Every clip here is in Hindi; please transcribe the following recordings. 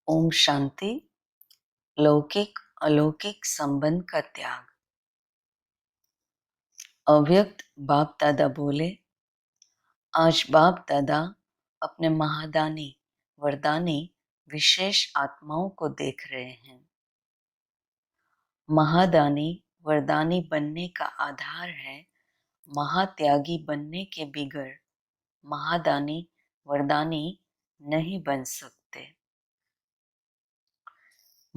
ओम शांति। लौकिक अलौकिक संबंध का त्याग। अव्यक्त बाप दादा बोले, आज बाप दादा अपने महादानी वरदानी विशेष आत्माओं को देख रहे हैं। महादानी वरदानी बनने का आधार है महात्यागी बनने के बिगड़ महादानी वरदानी नहीं बन सकते।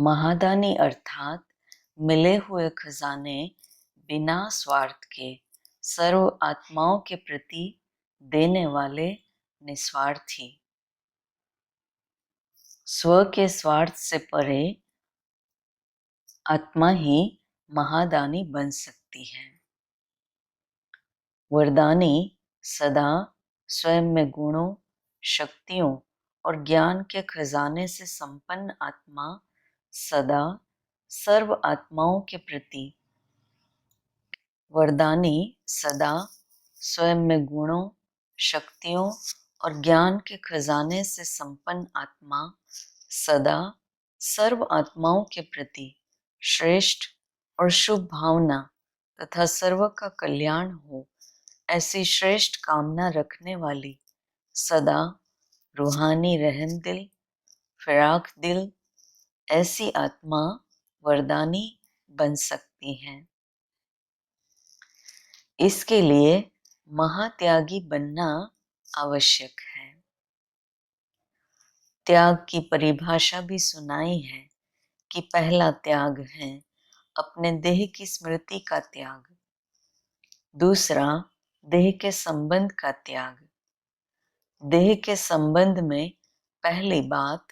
महादानी अर्थात मिले हुए खजाने बिना स्वार्थ के सर्व आत्माओं के प्रति देने वाले निस्वार्थी। स्व के स्वार्थ से परे आत्मा ही महादानी बन सकती है। वरदानी सदा स्वयं में गुणों, शक्तियों और ज्ञान के खजाने से संपन्न आत्मा सदा सर्व आत्माओं के प्रति। वरदानी सदा स्वयं में गुणों, शक्तियों और ज्ञान के खजाने से संपन्न आत्मा सदा सर्व आत्माओं के प्रति श्रेष्ठ और शुभ भावना तथा सर्व का कल्याण हो ऐसी श्रेष्ठ कामना रखने वाली सदा रूहानी रहम दिल, फिराक दिल ऐसी आत्मा वरदानी बन सकती हैं। इसके लिए महात्यागी बनना आवश्यक है। त्याग की परिभाषा भी सुनाई है कि पहला त्याग है अपने देह की स्मृति का त्याग, दूसरा देह के संबंध का त्याग। देह के संबंध में पहली बात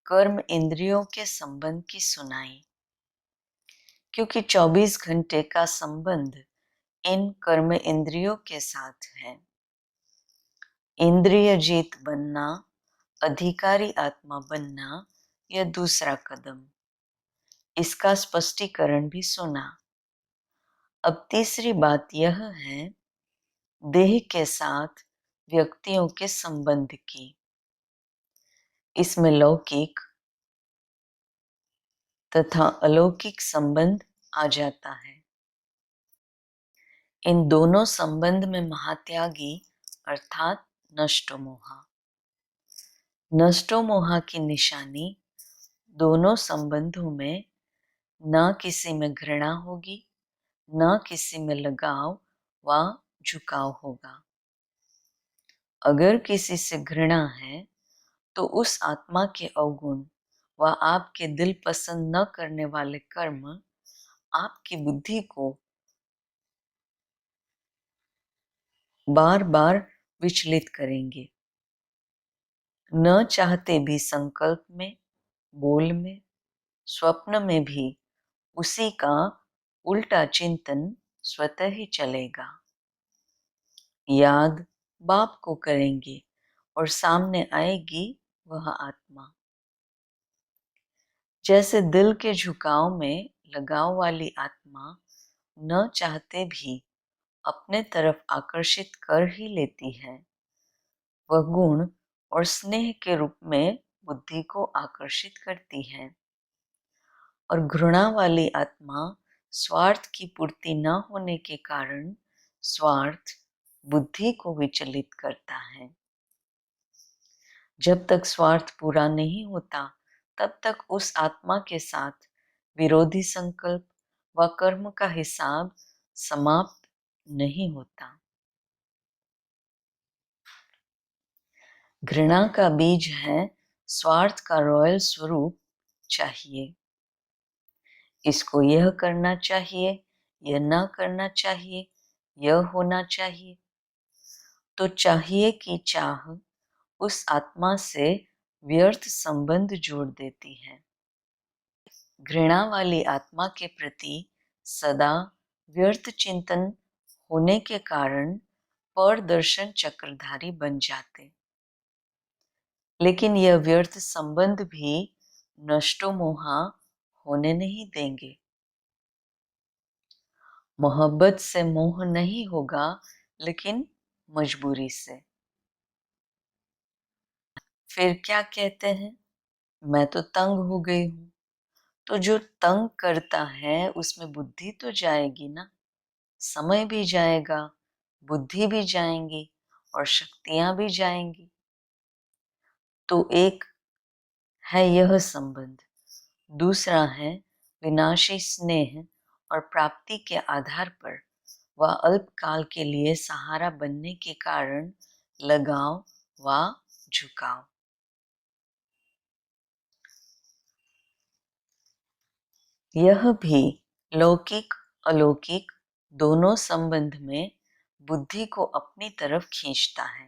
कर्म इंद्रियों के संबंध की सुनाई, क्योंकि 24 घंटे का संबंध इन कर्म इंद्रियों के साथ है। इंद्रिय जीत बनना, अधिकारी आत्मा बनना यह दूसरा कदम। इसका स्पष्टीकरण भी सुना। अब तीसरी बात यह है देह के साथ व्यक्तियों के संबंध की। इसमें लौकिक तथा अलौकिक संबंध आ जाता है। इन दोनों संबंध में महात्यागी अर्थात नष्टोमोहा। नष्टोमोहा की निशानी दोनों संबंधों में न किसी में घृणा होगी, न किसी में लगाव व झुकाव होगा। अगर किसी से घृणा है तो उस आत्मा के अवगुण व आपके दिल पसंद न करने वाले कर्म आपकी बुद्धि को बार बार विचलित करेंगे। न चाहते भी संकल्प में, बोल में, स्वप्न में भी उसी का उल्टा चिंतन स्वतः ही चलेगा। याद बाप को करेंगे और सामने आएगी वह आत्मा। जैसे दिल के झुकाव में लगाव वाली आत्मा न चाहते भी अपने तरफ आकर्षित कर ही लेती है, वह गुण और स्नेह के रूप में बुद्धि को आकर्षित करती है। और घृणा वाली आत्मा स्वार्थ की पूर्ति न होने के कारण स्वार्थ बुद्धि को विचलित करता है। जब तक स्वार्थ पूरा नहीं होता तब तक उस आत्मा के साथ विरोधी संकल्प व कर्म का हिसाब समाप्त नहीं होता। घृणा का बीज है स्वार्थ का रॉयल स्वरूप चाहिए। इसको यह करना चाहिए, यह न करना चाहिए, यह होना चाहिए। तो चाहिए की चाह उस आत्मा से व्यर्थ संबंध जोड़ देती है। घृणा वाली आत्मा के प्रति सदा व्यर्थ चिंतन होने के कारण परदर्शन चक्रधारी बन जाते। लेकिन यह व्यर्थ संबंध भी नष्टोमोहा होने नहीं देंगे। मोहब्बत से मोह नहीं होगा, लेकिन मजबूरी से। फिर क्या कहते हैं? मैं तो तंग हो गई हूँ। तो जो तंग करता है उसमें बुद्धि तो जाएगी ना, समय भी जाएगा, बुद्धि भी जाएंगी और शक्तियां भी जाएंगी। तो एक है यह संबंध, दूसरा है विनाशी स्नेह और प्राप्ति के आधार पर व अल्पकाल के लिए सहारा बनने के कारण लगाव व झुकाव। यह भी लौकिक अलौकिक दोनों संबंध में बुद्धि को अपनी तरफ खींचता है।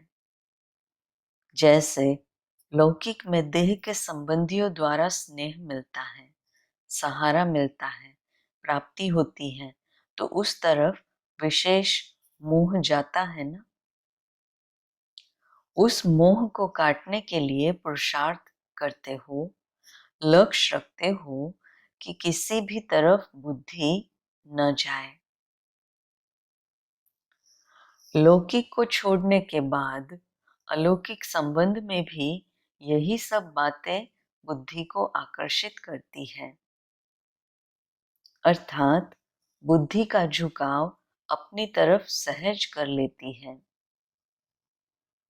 जैसे लौकिक में देह के संबंधियों द्वारा स्नेह मिलता है, सहारा मिलता है, प्राप्ति होती है, तो उस तरफ विशेष मोह जाता है ना। उस मोह को काटने के लिए पुरुषार्थ करते हो, लक्ष्य रखते हो कि किसी भी तरफ बुद्धि न जाए। लौकिक को छोड़ने के बाद अलौकिक संबंध में भी यही सब बातें बुद्धि को आकर्षित करती है, अर्थात बुद्धि का झुकाव अपनी तरफ सहज कर लेती है।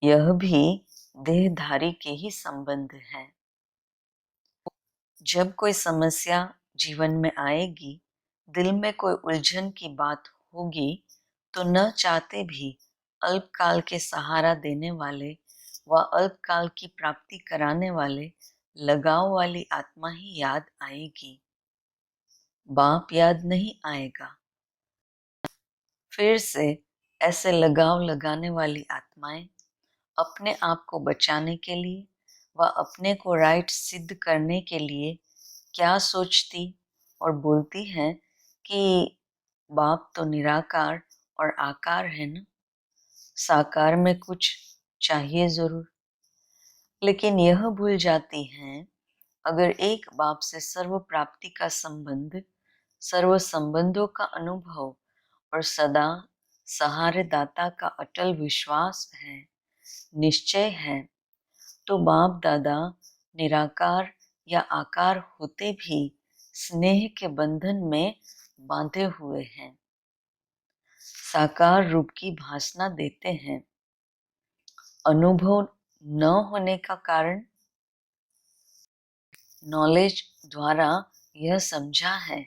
यह भी देहधारी के ही संबंध है। जब कोई समस्या जीवन में आएगी, दिल में कोई उलझन की बात होगी, तो न चाहते भी अल्पकाल के सहारा देने वाले व अल्पकाल की प्राप्ति कराने वाले लगाव वाली आत्मा ही याद आएगी, बाप याद नहीं आएगा। फिर से ऐसे लगाव लगाने वाली आत्माएं अपने आप को बचाने के लिए व अपने को राइट सिद्ध करने के लिए क्या सोचती और बोलती हैं कि बाप तो निराकार और आकार है ना, साकार में कुछ चाहिए जरूर। लेकिन यह भूल जाती हैं, अगर एक बाप से सर्व प्राप्ति का संबंध, सर्व संबंधों का अनुभव और सदा सहारे दाता का अटल विश्वास है, निश्चय है, तो बाप दादा निराकार या आकार होते भी स्नेह के बंधन में बांधे हुए हैं, साकार रूप की भासना देते हैं। अनुभव न होने का कारण नॉलेज द्वारा यह समझा है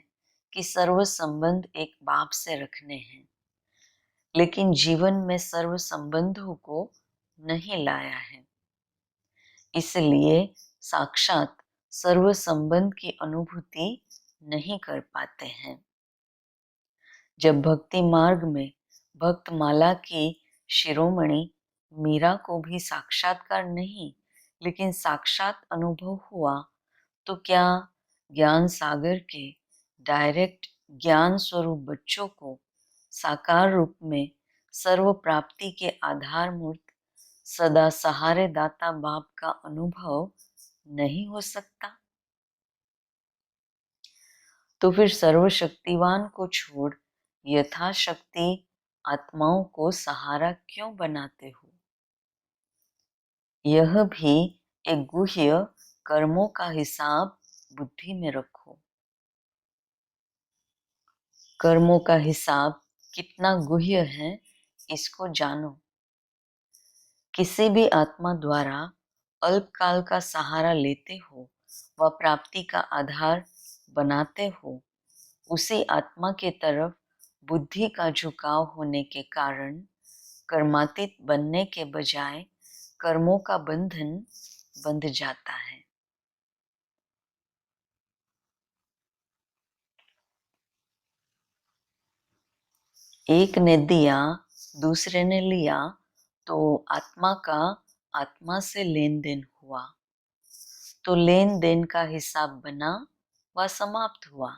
कि सर्व संबंध एक बाप से रखने हैं, लेकिन जीवन में सर्व संबंधों को नहीं लाया है, इसलिए साक्षात सर्व संबंध की अनुभूति नहीं कर पाते हैं। जब भक्ति मार्ग में भक्त माला की शिरोमणि मीरा को भी साक्षात्कार नहीं लेकिन साक्षात अनुभव हुआ, तो क्या ज्ञान सागर के डायरेक्ट ज्ञान स्वरूप बच्चों को साकार रूप में सर्व प्राप्ति के आधार मूर्त सदा सहारे दाता बाप का अनुभव नहीं हो सकता? तो फिर सर्वशक्तिवान को छोड़ यथाशक्ति आत्माओं को सहारा क्यों बनाते हो? यह भी एक गुह्य कर्मों का हिसाब बुद्धि में रखो। कर्मों का हिसाब कितना गुह्य है, इसको जानो। किसी भी आत्मा द्वारा अल्पकाल का सहारा लेते हो व प्राप्ति का आधार बनाते हो, उसी आत्मा के तरफ बुद्धि का झुकाव होने के कारण कर्मातीत बनने के बजाय कर्मों का बंधन बंध जाता है। एक ने दिया, दूसरे ने लिया, तो आत्मा का आत्मा से लेन देन हुआ, तो लेन देन का हिसाब बना व समाप्त हुआ।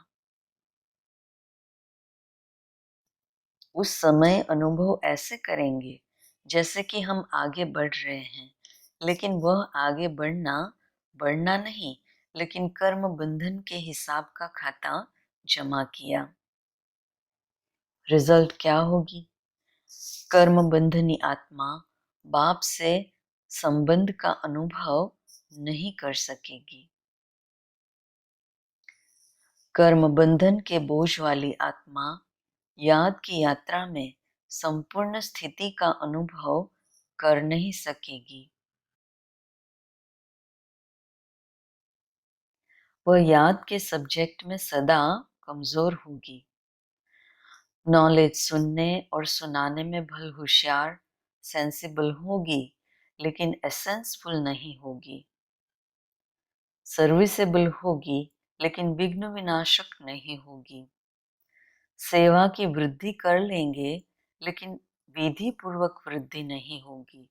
उस समय अनुभव ऐसे करेंगे जैसे कि हम आगे बढ़ रहे हैं, लेकिन वह आगे बढ़ना नहीं, लेकिन कर्म बंधन के हिसाब का खाता जमा किया। रिजल्ट क्या होगी? कर्म बंधनी आत्मा बाप से संबंध का अनुभव नहीं कर सकेगी। कर्म बंधन के बोझ वाली आत्मा याद की यात्रा में संपूर्ण स्थिति का अनुभव कर नहीं सकेगी। वह याद के सब्जेक्ट में सदा कमजोर होगी। नॉलेज सुनने और सुनाने में भल होशियार, सेंसिबल होगी, लेकिन एसेंसफुल नहीं होगी। सर्विसेबल होगी, लेकिन विघ्न विनाशक नहीं होगी। सेवा की वृद्धि कर लेंगे, लेकिन विधि पूर्वक वृद्धि नहीं होगी।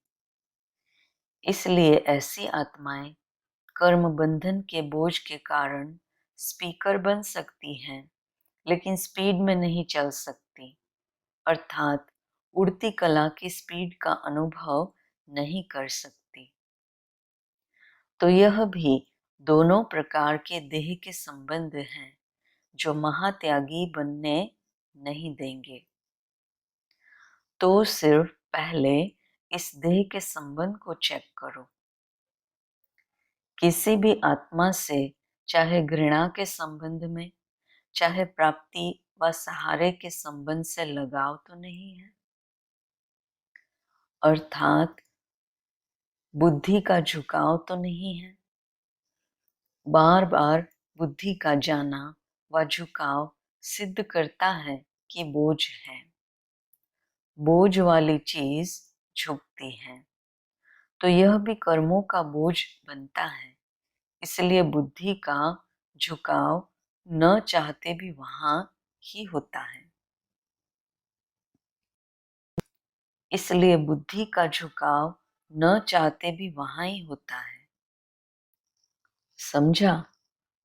इसलिए ऐसी आत्माएं कर्म बंधन के बोझ के कारण स्पीकर बन सकती हैं, लेकिन स्पीड में नहीं चल सकती, अर्थात उड़ती कला की स्पीड का अनुभव नहीं कर सकती। तो यह भी दोनों प्रकार के देह के संबंध हैं जो महात्यागी बनने नहीं देंगे। तो सिर्फ पहले इस देह के संबंध को चेक करो। किसी भी आत्मा से चाहे घृणा के संबंध में, चाहे प्राप्ति व सहारे के संबंध से लगाव तो नहीं है, अर्थात बुद्धि का झुकाव तो नहीं है। बार बार बुद्धि का जाना व झुकाव सिद्ध करता है कि बोझ है। बोझ वाली चीज झुकती है, तो यह भी कर्मों का बोझ बनता है। इसलिए बुद्धि का झुकाव न चाहते भी वहां ही होता है। इसलिए बुद्धि का झुकाव न चाहते भी वहां ही होता है। समझा?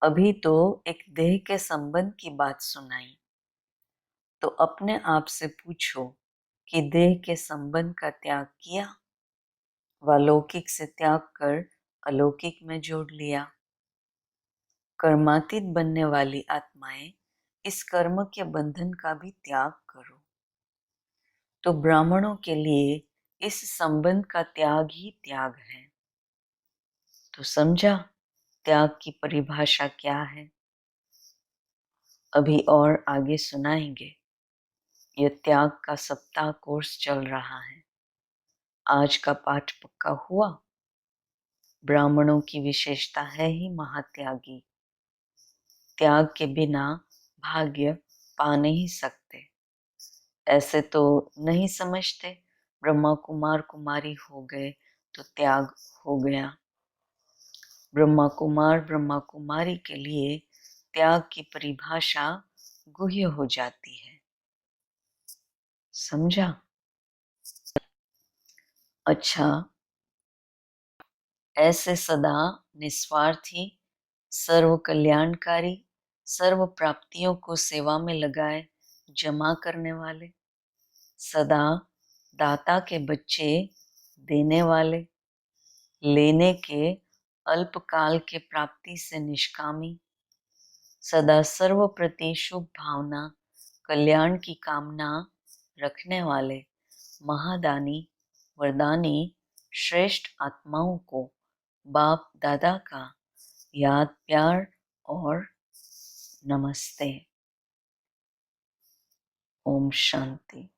अभी तो एक देह के संबंध की बात सुनाई, तो अपने आप से पूछो कि देह के संबंध का त्याग किया व लौकिक से त्याग कर अलौकिक में जोड़ लिया। कर्मातीत बनने वाली आत्माएं इस कर्म के बंधन का भी त्याग करो। तो ब्राह्मणों के लिए इस संबंध का त्याग ही त्याग है। तो समझा त्याग की परिभाषा क्या है? अभी और आगे सुनाएंगे। यह त्याग का सप्ताह कोर्स चल रहा है। आज का पाठ पक्का हुआ। ब्राह्मणों की विशेषता है ही महात्यागी। त्याग के बिना भाग्य पा नहीं सकते। ऐसे तो नहीं समझते, ब्रह्मा कुमार कुमारी हो गए तो त्याग हो गया। ब्रह्मा कुमार ब्रह्मा कुमारी के लिए त्याग की परिभाषा गुह्य हो जाती है। समझा? अच्छा, ऐसे सदा निस्वार्थी, सर्व कल्याणकारी, सर्व प्राप्तियों को सेवा में लगाए जमा करने वाले, सदा दाता के बच्चे देने वाले, लेने के अल्पकाल के प्राप्ति से निष्कामी, सदा सर्व प्रति शुभ भावना, कल्याण की कामना रखने वाले महादानी वरदानी श्रेष्ठ आत्माओं को बाप दादा का याद प्यार और नमस्ते। ओम शांति।